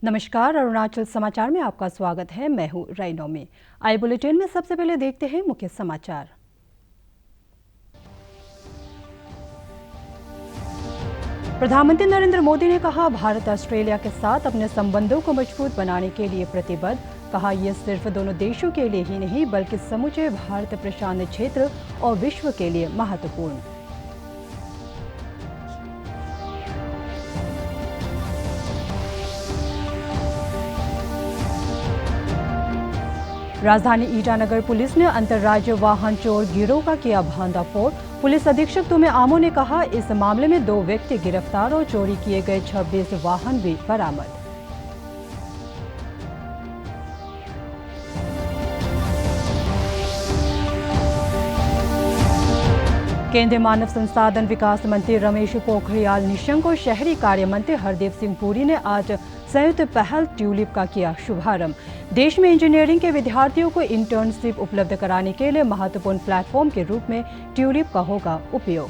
नमस्कार, अरुणाचल समाचार में आपका स्वागत है। मैं हूं रैनो में। आई बुलेटिन में सबसे पहले देखते हैं मुख्य समाचार। प्रधानमंत्री नरेंद्र मोदी ने कहा, भारत ऑस्ट्रेलिया के साथ अपने संबंधों को मजबूत बनाने के लिए प्रतिबद्ध। कहा, यह सिर्फ दोनों देशों के लिए ही नहीं बल्कि समूचे भारत प्रशांत क्षेत्र और विश्व के लिए महत्वपूर्ण। राजधानी ईटानगर पुलिस ने अंतर्राज्यीय वाहन चोर गिरोह का किया भंडाफोड़। पुलिस अधीक्षक तुम्हे आमो ने कहा, इस मामले में 2 व्यक्ति गिरफ्तार और चोरी किए गए 26 वाहन भी बरामद। केंद्रीय मानव संसाधन विकास मंत्री रमेश पोखरियाल निशंक और शहरी कार्य मंत्री हरदीप सिंह पुरी ने आज संयुक्त पहल ट्यूलिप का किया शुभारंभ। देश में इंजीनियरिंग के विद्यार्थियों को इंटर्नशिप उपलब्ध कराने के लिए महत्वपूर्ण प्लेटफॉर्म के रूप में ट्यूलिप का होगा उपयोग।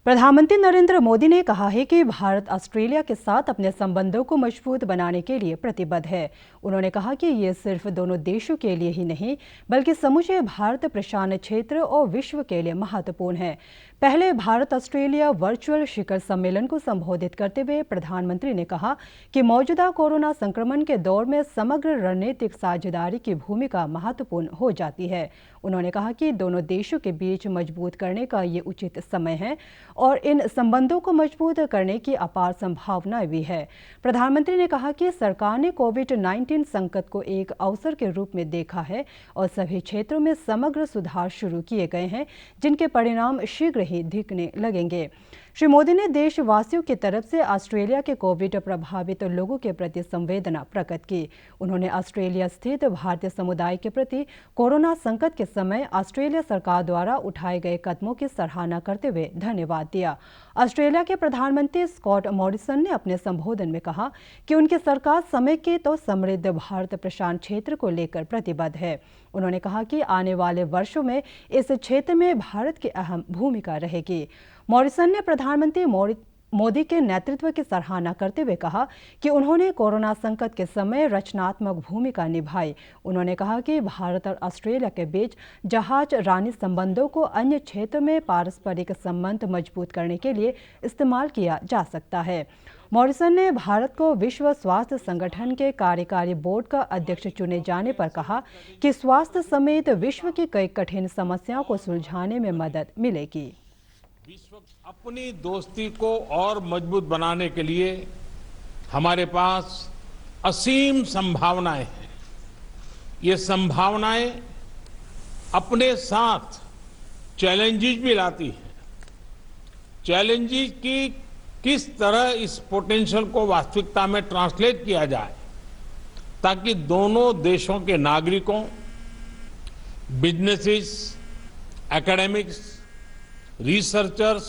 प्रधानमंत्री नरेंद्र मोदी ने कहा है कि भारत ऑस्ट्रेलिया के साथ अपने संबंधों को मजबूत बनाने के लिए प्रतिबद्ध है। उन्होंने कहा कि ये सिर्फ दोनों देशों के लिए ही नहीं बल्कि समूचे भारत प्रशांत क्षेत्र और विश्व के लिए महत्वपूर्ण है। पहले भारत ऑस्ट्रेलिया वर्चुअल शिखर सम्मेलन को संबोधित करते हुए प्रधानमंत्री ने कहा कि मौजूदा कोरोना संक्रमण के दौर में समग्र रणनीतिक साझेदारी की भूमिका महत्वपूर्ण हो जाती है। उन्होंने कहा कि दोनों देशों के बीच मजबूत करने का ये उचित समय है और इन संबंधों को मजबूत करने की अपार संभावनाएं भी है। प्रधानमंत्री ने कहा कि सरकार ने कोविड-19 संकट को एक अवसर के रूप में देखा है और सभी क्षेत्रों में समग्र सुधार शुरू किए गए हैं, जिनके परिणाम शीघ्र ही दिखने लगेंगे। श्री मोदी ने देशवासियों की तरफ से ऑस्ट्रेलिया के कोविड प्रभावित लोगों के प्रति संवेदना प्रकट की। उन्होंने ऑस्ट्रेलिया स्थित भारतीय समुदाय के प्रति कोरोना संकट के समय ऑस्ट्रेलिया सरकार द्वारा उठाए गए कदमों की सराहना करते हुए धन्यवाद दिया। ऑस्ट्रेलिया के प्रधानमंत्री स्कॉट मॉरिसन ने अपने संबोधन में कहा कि उनकी सरकार समेकित और समृद्ध भारत प्रशांत क्षेत्र को लेकर प्रतिबद्ध है। उन्होंने कहा कि आने वाले वर्षों में इस क्षेत्र में भारत की अहम भूमिका रहेगी। मॉरिसन ने प्रधानमंत्री मोदी के नेतृत्व की सराहना करते हुए कहा कि उन्होंने कोरोना संकट के समय रचनात्मक भूमिका निभाई। उन्होंने कहा कि भारत और ऑस्ट्रेलिया के बीच जहाज रानी संबंधों को अन्य क्षेत्रों में पारस्परिक संबंध मजबूत करने के लिए इस्तेमाल किया जा सकता है। मॉरिसन ने भारत को विश्व स्वास्थ्य संगठन के कार्यकारी बोर्ड का अध्यक्ष चुने जाने पर कहा कि स्वास्थ्य समेत विश्व की कई कठिन समस्याओं को सुलझाने में मदद मिलेगी। विश्व अपनी दोस्ती को और मजबूत बनाने के लिए हमारे पास असीम संभावनाएं हैं। ये संभावनाएं अपने साथ चैलेंजेस भी लाती हैं। चैलेंजेस की किस तरह इस पोटेंशियल को वास्तविकता में ट्रांसलेट किया जाए ताकि दोनों देशों के नागरिकों, बिजनेसेस, एकेडमिक्स, रिसर्चर्स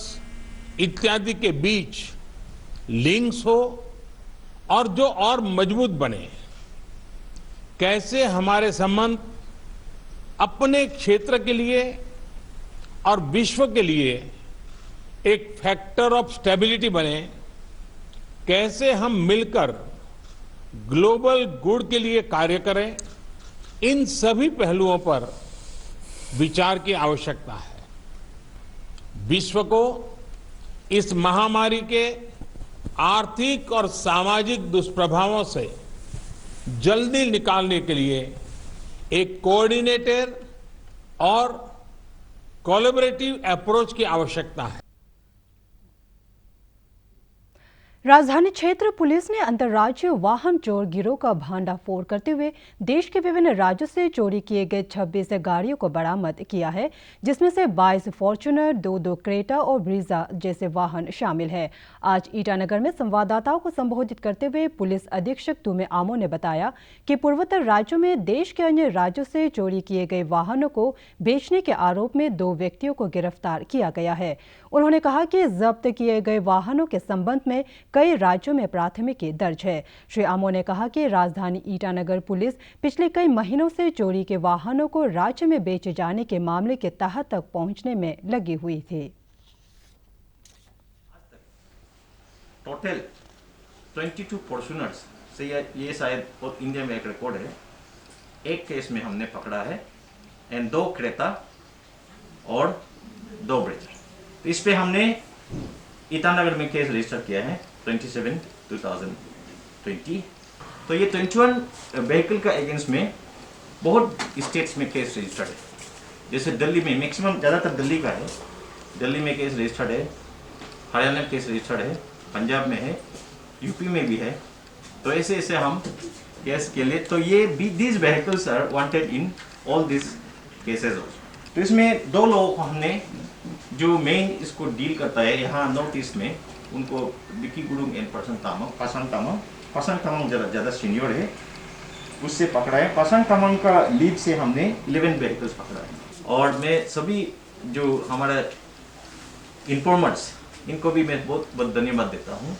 इत्यादि के बीच लिंक्स हो और जो और मजबूत बने। कैसे हमारे संबंध अपने क्षेत्र के लिए और विश्व के लिए एक फैक्टर ऑफ स्टेबिलिटी बने, कैसे हम मिलकर ग्लोबल गुड के लिए कार्य करें, इन सभी पहलुओं पर विचार की आवश्यकता है। विश्व को इस महामारी के आर्थिक और सामाजिक दुष्प्रभावों से जल्दी निकालने के लिए एक कोऑर्डिनेटेड और कोलैबोरेटिव अप्रोच की आवश्यकता है। राजधानी क्षेत्र पुलिस ने अंतर्राज्यीय वाहन चोर गिरोह का भंडाफोड़ करते हुए देश के विभिन्न राज्यों से चोरी किए गए 26 गाड़ियों को बरामद किया है, जिसमें से 22 फॉर्च्यूनर, 2 क्रेटा और ब्रीजा जैसे वाहन शामिल है। आज ईटानगर में संवाददाताओं को संबोधित करते हुए पुलिस अधीक्षक तुम्हे आमो ने बताया कि पूर्वोत्तर राज्यों में देश के अन्य राज्यों से चोरी किए गए वाहनों को बेचने के आरोप में 2 व्यक्तियों को गिरफ्तार किया गया है। उन्होंने कहा कि जब्त किए गए वाहनों के संबंध में कई राज्यों में प्राथमिकी दर्ज है। श्री आमो ने कहा कि राजधानी ईटानगर पुलिस पिछले कई महीनों से चोरी के वाहनों को राज्य में बेचे जाने के मामले के तह तक पहुंचने में लगी हुई थी। टोटल 22 फॉर्च्यूनर्स से ये शायद बहुत इंडिया में एक रिकॉर्ड है। एक केस में हमने पकड़ा है एंड 2 क्रेटा और 2 ब्रेजर। तो इस पे हमने ईटानगर में केस रजिस्टर किया है 27/2020। तो ये 21 व्हीकल का अगेंस्ट में बहुत स्टेट्स में केस रजिस्टर्ड है। जैसे दिल्ली में मैक्सिमम ज़्यादातर दिल्ली का है, दिल्ली में केस रजिस्टर्ड है, हरियाणा में केस रजिस्टर्ड है, पंजाब में है, यूपी में भी है। तो ऐसे ऐसे हम केस के लिए, तो ये these vehicles are wanted in all this cases. तो इसमें 2 लोगों को हमने, जो मेन इसको डील करता है यहाँ नॉर्थ ईस्ट में, उनको विकी गुरुंग एंड पासांग तामांग ज़्यादा सीनियर है, उससे पकड़ा है। पासांग तामांग का लीड से हमने 11 व्हीकल्स पकड़ा है। और मैं सभी जो हमारा इन्फॉर्मर्स, इनको भी मैं बहुत बहुत धन्यवाद देता हूँ।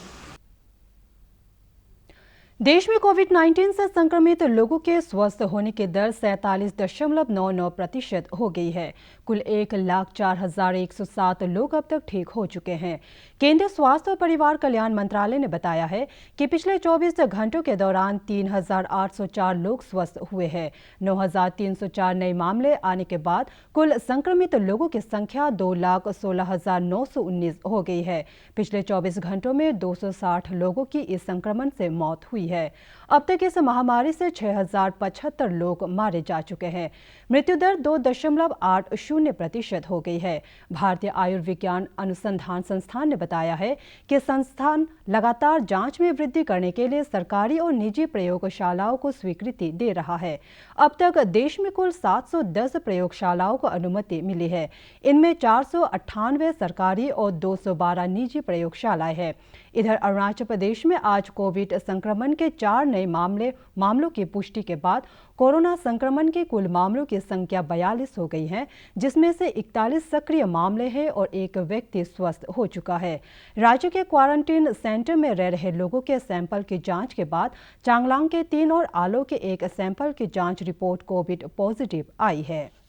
देश में कोविड-19 से संक्रमित लोगों के स्वस्थ होने की दर 47.99% हो गई है। कुल 1,04,107 लोग अब तक ठीक हो चुके हैं। केंद्रीय स्वास्थ्य और परिवार कल्याण मंत्रालय ने बताया है कि पिछले 24 घंटों के दौरान 3,804 लोग स्वस्थ हुए हैं। 9,304 नए मामले आने के बाद कुल संक्रमित लोगों की संख्या 2,16,919 हो गई है। पिछले 24 घंटों में 260 लोगों की इस संक्रमण से मौत हुई है। अब तक इस महामारी से 6,075 लोग मारे जा चुके हैं। मृत्यु दर 2.80% हो गई है। भारतीय आयुर्विज्ञान अनुसंधान संस्थान ने बताया है कि संस्थान लगातार जांच में वृद्धि करने के लिए सरकारी और निजी प्रयोगशालाओं को स्वीकृति दे रहा है। अब तक देश में कुल 710 प्रयोगशालाओं को अनुमति मिली है। इनमें 498 सरकारी और 212 निजी प्रयोगशालाएं हैं। इधर अरुणाचल प्रदेश में आज कोविड संक्रमण के 4 नए मामलों की पुष्टि के बाद कोरोना संक्रमण के कुल मामलों की संख्या 42 हो गई है, जिसमें से 41 सक्रिय मामले हैं और 1 व्यक्ति स्वस्थ हो चुका है। राज्य के क्वारंटीन सेंटर में रह रहे लोगों के सैंपल की जांच के बाद चांगलांग के 3 और आलो के 1 सैंपल की जांच रिपोर्ट कोविड पॉजिटिव आई है।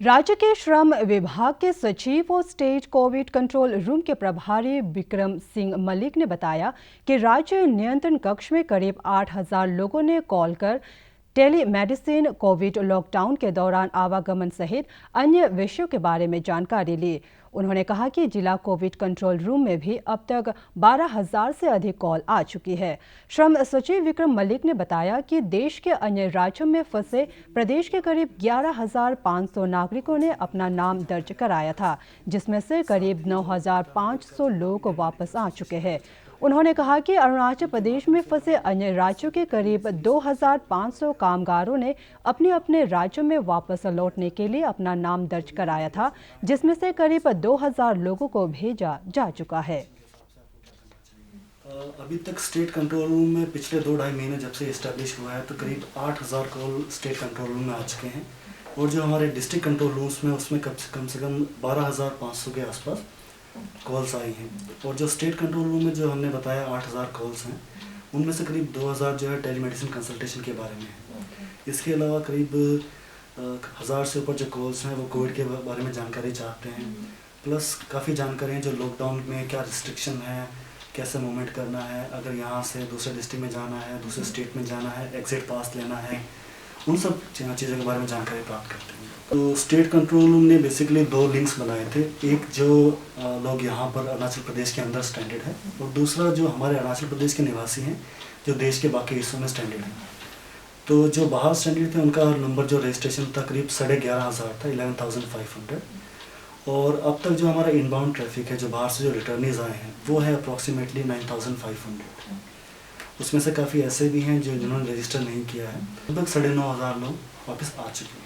राज्य के श्रम विभाग के सचिव और स्टेट कोविड कंट्रोल रूम के प्रभारी विक्रम सिंह मलिक ने बताया कि राज्य नियंत्रण कक्ष में करीब 8,000 लोगों ने कॉल कर टेलीमेडिसिन, कोविड लॉकडाउन के दौरान आवागमन सहित अन्य विषयों के बारे में जानकारी ली। उन्होंने कहा कि जिला कोविड कंट्रोल रूम में भी अब तक 12,000 से अधिक कॉल आ चुकी है। श्रम सचिव विक्रम मलिक ने बताया कि देश के अन्य राज्यों में फंसे प्रदेश के करीब 11,500 नागरिकों ने अपना नाम दर्ज कराया था, जिसमें से करीब 9,500 लोग वापस आ चुके हैं। उन्होंने कहा कि अरुणाचल प्रदेश में फंसे अन्य राज्यों के करीब 2,500 कामगारों ने अपने अपने राज्यों में वापस लौटने के लिए अपना नाम दर्ज कराया था, जिसमें से करीब 2,000 लोगों को भेजा जा चुका है। अभी तक स्टेट कंट्रोल रूम में पिछले 2-2.5 महीने जब से इस्टेब्लिश हुआ है तो करीब 8,000 कॉल स्टेट कंट्रोल रूम में आ चुके हैं और जो हमारे डिस्ट्रिक्ट कंट्रोल रूम्स में उसमें कम से कम 12,500 के आसपास कॉल्स आई हैं। और जो स्टेट कंट्रोल रूम में जो हमने बताया 8,000 कॉल्स हैं, उनमें से करीब 2,000 जो है टेलीमेडिसिन कंसल्टेशन के बारे में है। इसके अलावा करीब 1,000 से ऊपर जो कॉल्स हैं वो कोविड के बारे में जानकारी चाहते हैं, प्लस काफ़ी जानकारी हैं जो लॉकडाउन में क्या रिस्ट्रिक्शन है, कैसे मूवमेंट करना है, अगर यहाँ से दूसरे डिस्ट्रिक्ट में जाना है, दूसरे स्टेट में जाना है, एग्जिट पास लेना है, उन सब चीज़ों के बारे में जानकारी प्राप्त करते हैं। तो स्टेट कंट्रोल रूम ने बेसिकली 2 लिंक्स बनाए थे, एक जो लोग यहाँ पर अरुणाचल प्रदेश के अंदर स्टैंडर्ड है और दूसरा जो हमारे अरुणाचल प्रदेश के निवासी हैं जो देश के बाकी हिस्सों में स्टैंडर्ड हैं। तो जो बाहर स्टैंडर्ड थे उनका नंबर जो रजिस्ट्रेशन था करीब 11,500 था, 11,500। और अब तक जो हमारा इनबाउंड ट्रैफिक है, जो बाहर से जो रिटर्नीज आए हैं, वो है अप्रॉक्सीमेटली 9,500। उसमें से काफ़ी ऐसे भी हैं जिन्होंने रजिस्टर नहीं किया है। लगभग 9,500 लोग वापस आ चुके हैं।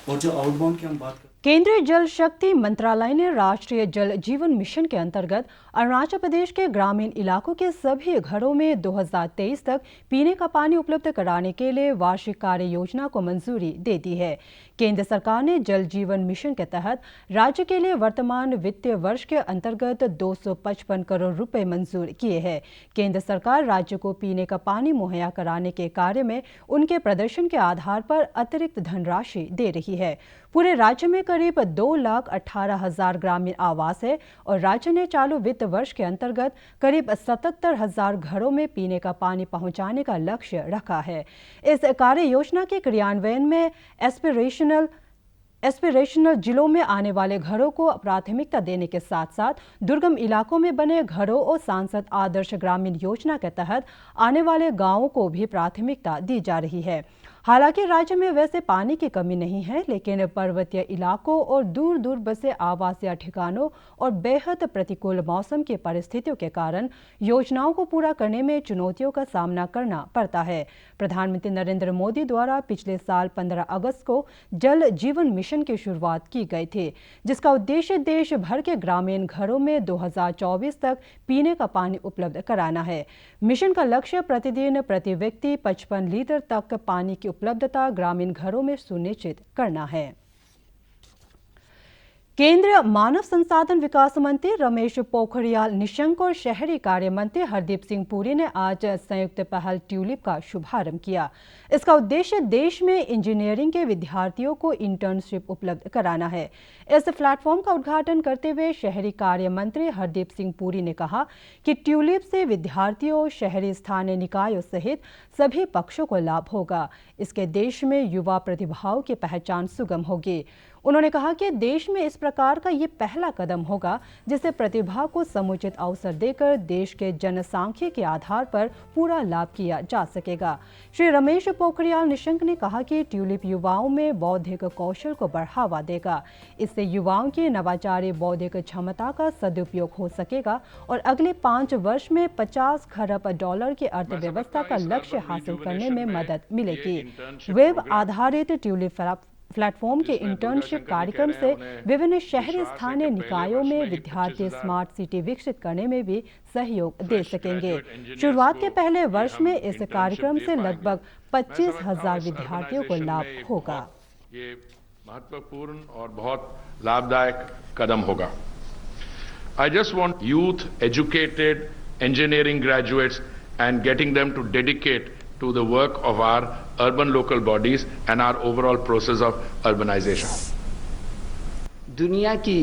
और जो आउटबाउंड की हम बात करें, केंद्रीय जल शक्ति मंत्रालय ने राष्ट्रीय जल जीवन मिशन के अंतर्गत अरुणाचल प्रदेश के ग्रामीण इलाकों के सभी घरों में 2023 तक पीने का पानी उपलब्ध कराने के लिए वार्षिक कार्य योजना को मंजूरी दे दी है। केंद्र सरकार ने जल जीवन मिशन के तहत राज्य के लिए वर्तमान वित्तीय वर्ष के अंतर्गत 255 करोड़ रुपए मंजूर किए हैं। केंद्र सरकार राज्य को पीने का पानी मुहैया कराने के कार्य में उनके प्रदर्शन के आधार पर अतिरिक्त धनराशि दे रही है। पूरे राज्य में करीब 2,18,000 ग्रामीण आवास है और राज्य ने चालू वित्त वर्ष के अंतर्गत करीब 77,000 घरों में पीने का पानी पहुंचाने का लक्ष्य रखा है। इस कार्य योजना के क्रियान्वयन में एस्पिरेशनल जिलों में आने वाले घरों को प्राथमिकता देने के साथ साथ दुर्गम इलाकों में बने घरों और सांसद आदर्श ग्रामीण योजना के तहत आने वाले गांवों को भी प्राथमिकता दी जा रही है। हालांकि राज्य में वैसे पानी की कमी नहीं है, लेकिन पर्वतीय इलाकों और दूर दूर बसे आवासीय ठिकानों और बेहद प्रतिकूल मौसम की परिस्थितियों के कारण योजनाओं को पूरा करने में चुनौतियों का सामना करना पड़ता है। प्रधानमंत्री नरेंद्र मोदी द्वारा पिछले साल 15 अगस्त को जल जीवन मिशन की शुरुआत की गई थी, जिसका उद्देश्य देश भर के ग्रामीण घरों में 2024 तक पीने का पानी उपलब्ध कराना है। मिशन का लक्ष्य प्रतिदिन प्रति व्यक्ति 55 लीटर तक पानी की उपलब्धता ग्रामीण घरों में सुनिश्चित करना है। केंद्रीय मानव संसाधन विकास मंत्री रमेश पोखरियाल निशंक और शहरी कार्य मंत्री हरदीप सिंह पुरी ने आज संयुक्त पहल ट्यूलिप का शुभारंभ किया। इसका उद्देश्य देश में इंजीनियरिंग के विद्यार्थियों को इंटर्नशिप उपलब्ध कराना है। इस प्लेटफॉर्म का उद्घाटन करते हुए शहरी कार्य मंत्री हरदीप सिंह पुरी ने कहा कि ट्यूलिप से विद्यार्थियों, शहरी स्थानीय निकायों सहित सभी पक्षों को लाभ होगा। इसके देश में युवा प्रतिभाओं की पहचान सुगम होगी। उन्होंने कहा कि देश में इस प्रकार का ये पहला कदम होगा जिससे प्रतिभा को समुचित अवसर देकर देश के जनसांख्यिकी के आधार पर पूरा लाभ किया जा सकेगा। श्री रमेश पोखरियाल निशंक ने कहा कि ट्यूलिप युवाओं में बौद्धिक कौशल को बढ़ावा देगा। इससे युवाओं की नवाचारी बौद्धिक क्षमता का सदुपयोग हो सकेगा और अगले 5 वर्ष में $50 खरब की अर्थव्यवस्था का लक्ष्य हासिल करने में मदद मिलेगी। वेब आधारित ट्यूलिप प्लेटफॉर्म के इंटर्नशिप कार्यक्रम से विभिन्न शहरी स्थानीय निकायों में विद्यार्थी स्मार्ट सिटी विकसित करने में भी सहयोग दे सकेंगे। शुरुआत के पहले वर्ष में इस कार्यक्रम से लगभग 25,000 विद्यार्थियों को लाभ होगा। ये महत्वपूर्ण और बहुत लाभदायक कदम होगा। I just want youth, educated engineering graduates and getting them to dedicate to the work of our urban local bodies and our overall process of urbanization. दुनिया की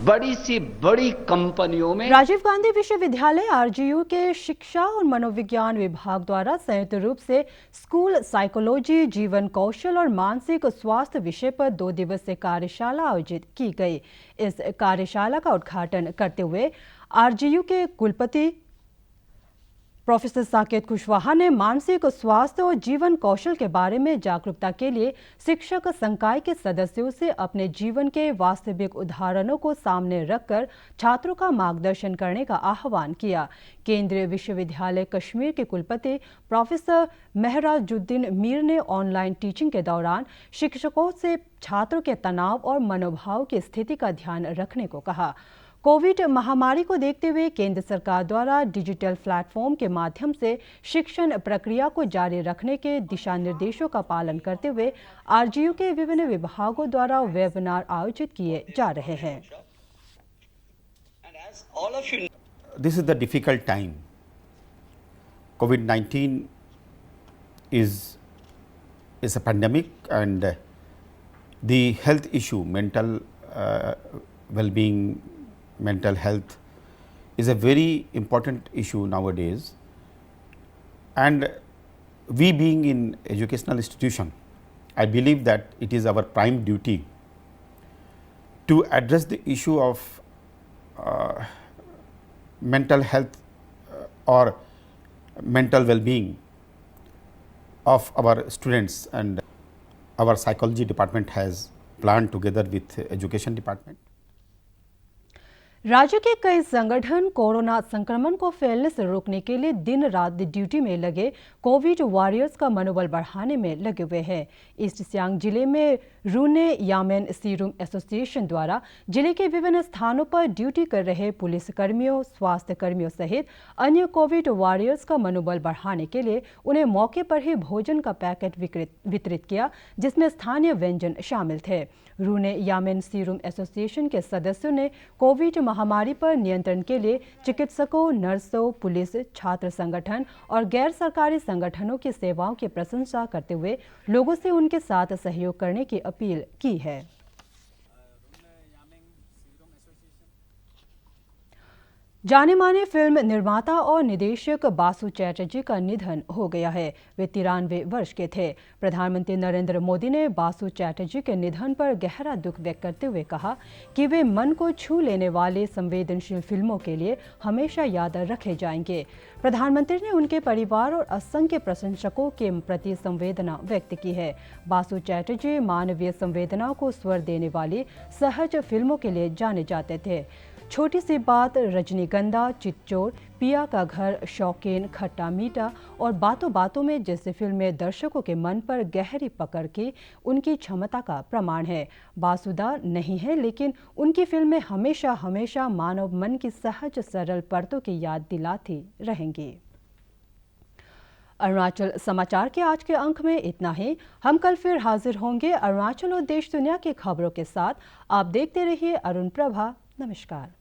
बड़ी सी बड़ी कंपनियों में राजीव गांधी विश्वविद्यालय आरजीयू के शिक्षा और मनोविज्ञान विभाग द्वारा संयुक्त रूप से स्कूल साइकोलॉजी, जीवन कौशल और मानसिक स्वास्थ्य विषय पर 2 दिवसीय कार्यशाला आयोजित की गई। इस कार्यशाला का उद्घाटन करते हुए आरजीयू के कुलपति प्रोफेसर साकेत कुशवाहा ने मानसिक स्वास्थ्य और जीवन कौशल के बारे में जागरूकता के लिए शिक्षक संकाय के सदस्यों से अपने जीवन के वास्तविक उदाहरणों को सामने रखकर छात्रों का मार्गदर्शन करने का आह्वान किया। केंद्रीय विश्वविद्यालय कश्मीर के कुलपति प्रोफेसर मेहराजुद्दीन मीर ने ऑनलाइन टीचिंग के दौरान शिक्षकों से छात्रों के तनाव और मनोभाव की स्थिति का ध्यान रखने को कहा। कोविड महामारी को देखते हुए केंद्र सरकार द्वारा डिजिटल प्लेटफॉर्म के माध्यम से शिक्षण प्रक्रिया को जारी रखने के दिशा निर्देशों का पालन करते हुए आरजीयू के विभिन्न विभागों द्वारा वेबिनार आयोजित किए जा रहे हैं। This is the difficult time. COVID-19 is a pandemic, and the health issue, mental well-being, mental health is a very important issue nowadays, and we being in educational institution, I believe that it is our prime duty to address the issue of mental health or mental well-being of our students, and our psychology department has planned together with education department. राज्य के कई संगठन corona संक्रमण को फैलने से रोकने के लिए दिन रात ड्यूटी में लगे कोविड वॉरियर्स का मनोबल बढ़ाने में लगे हुए हैं। ईस्ट सियांग जिले में रूने यामेन सीरूम एसोसिएशन द्वारा जिले के विभिन्न स्थानों पर ड्यूटी कर रहे पुलिस कर्मियों, स्वास्थ्य कर्मियों सहित अन्य कोविड वॉरियर्स का मनोबल बढ़ाने के लिए उन्हें मौके पर ही भोजन का पैकेट वितरित किया, जिसमें स्थानीय व्यंजन शामिल थे। रूने यामेन सीरूम एसोसिएशन के सदस्यों ने कोविड महामारी पर नियंत्रण के लिए चिकित्सकों, नर्सों, पुलिस, छात्र संगठन और गैर सरकारी संगठनों की सेवाओं की प्रशंसा करते हुए लोगों से उनके साथ सहयोग करने की अपील अपील की है। जाने माने फिल्म निर्माता और निदेशक बासु चैटर्जी का निधन हो गया है। वे 93 वर्ष के थे। प्रधानमंत्री नरेंद्र मोदी ने बासु चैटर्जी के निधन पर गहरा दुख व्यक्त करते हुए कहा कि वे मन को छू लेने वाले संवेदनशील फिल्मों के लिए हमेशा याद रखे जाएंगे। प्रधानमंत्री ने उनके परिवार और असंख्य प्रशंसकों के प्रति संवेदना व्यक्त की है। बासु चैटर्जी मानवीय संवेदना को स्वर देने वाली सहज फिल्मों के लिए जाने जाते थे। छोटी सी बात, रजनीगंधा, चिच्चोर, पिया का घर, शौकीन, खट्टा मीठा और बातों बातों में जैसी फिल्में दर्शकों के मन पर गहरी पकड़ की उनकी क्षमता का प्रमाण है। बासुदा नहीं है, लेकिन उनकी फिल्में हमेशा हमेशा मानव मन की सहज सरल परतों की याद दिलाती रहेंगी। अरुणाचल समाचार के आज के अंक में इतना ही। हम कल फिर हाजिर होंगे अरुणाचल और देश दुनिया की खबरों के साथ। आप देखते रहिए अरुण प्रभा। नमस्कार।